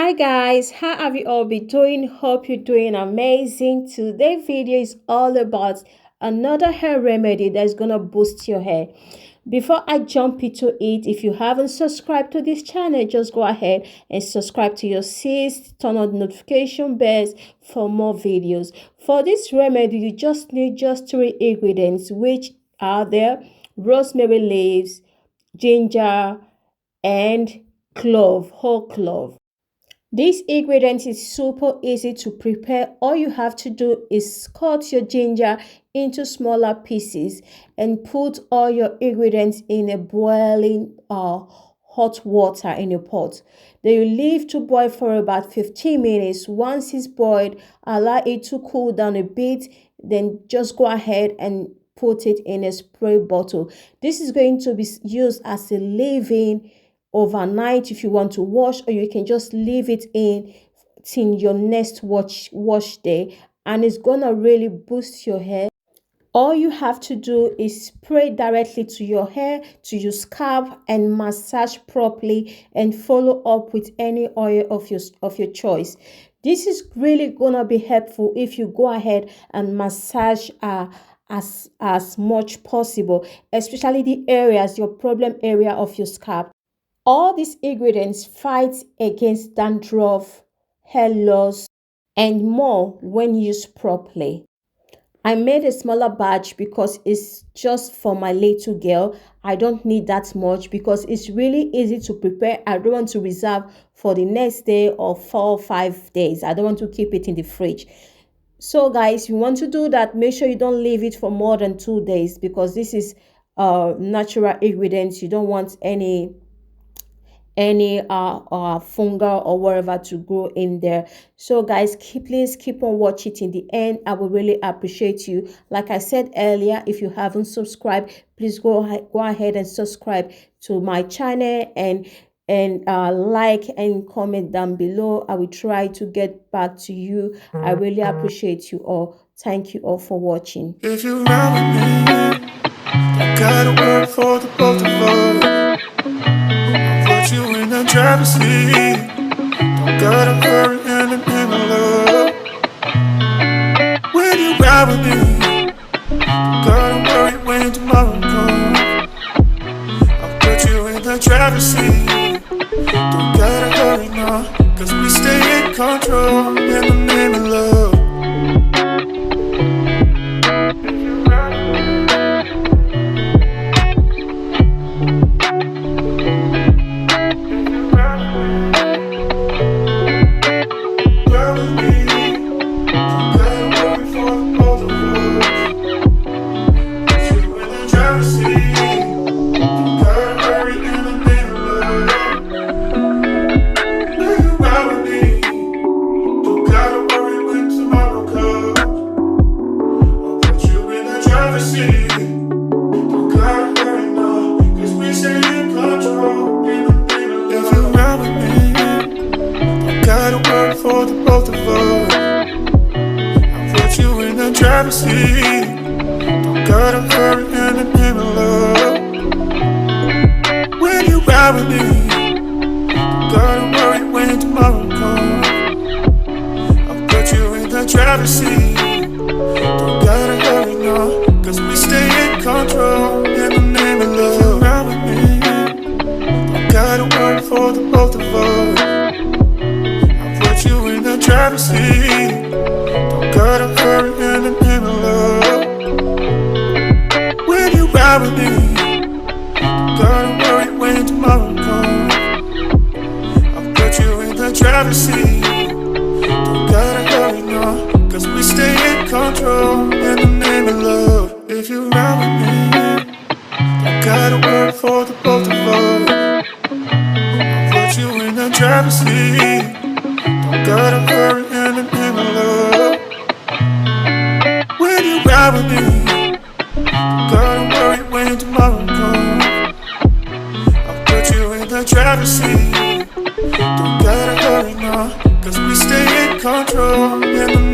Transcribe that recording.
Hi guys, how have you all been doing? Hope you're doing amazing. Today's video is all about another hair remedy that's gonna boost your hair. Before I jump into it, if you haven't subscribed to this channel, just go ahead and subscribe to your sis, turn on the notification bells for more videos. For this remedy, you just need just three ingredients, which are there: rosemary leaves, ginger, and whole clove. This ingredient is super easy to prepare. All you have to do is cut your ginger into smaller pieces and put all your ingredients in a boiling hot water in a pot. Then you leave to boil for about 15 minutes. Once it's boiled, allow it to cool down a bit. Then just go ahead and put it in a spray bottle. This is going to be used as a leave-in overnight if you want to wash, or you can just leave it in till your next wash day, and it's gonna really boost your hair. All you have to do is spray directly to your hair, to your scalp, and massage properly, and follow up with any oil of your choice. This is really gonna be helpful if you go ahead and massage as much possible, especially the areas, your problem area of your scalp. All these ingredients fight against dandruff, hair loss, and more when used properly. I made a smaller batch because it's just for my little girl. I don't need that much because it's really easy to prepare. I don't want to reserve for the next day or 4 or 5 days. I don't want to keep it in the fridge. So guys, you want to do that, make sure you don't leave it for more than 2 days because this is natural ingredients. You don't want any fungal or whatever to grow in there. So guys, please keep on watching in the end. I will really appreciate you. Like I said earlier, if you haven't subscribed, please go ahead and subscribe to my channel and like and comment down below. I will try to get back to you. I really appreciate you all. Thank you all for watching. If you run with me, I gotta work for the both of us. You in the driver's seat, don't gotta hurry in the name of love. When you ride with me, don't gotta worry when tomorrow comes. I'll put you in the driver's seat, don't gotta hurry now, cause we stay in control in the name of love. For the both of us, I put you in the driver's seat. Don't gotta hurry in the name of love. When you ride with me, don't gotta worry when tomorrow comes. I put you in the driver's seat. Don't gotta hurry now, cause we stay in control in the name of love. Ride with me, don't gotta worry for the both of us. You in the driver's seat, don't gotta hurry in the name of love. When you ride with me, don't gotta worry when tomorrow comes. I'll put you in the driver's seat, don't gotta hurry now, cause we stay in control in the name of love. If you ride with me, don't gotta worry for the both of us. I'll put you in the driver's seat, don't gotta hurry in the name of love. When you ride with me, don't gotta worry when tomorrow comes. I'll put you in the driver's seat, don't gotta hurry now, cause we stay in control in the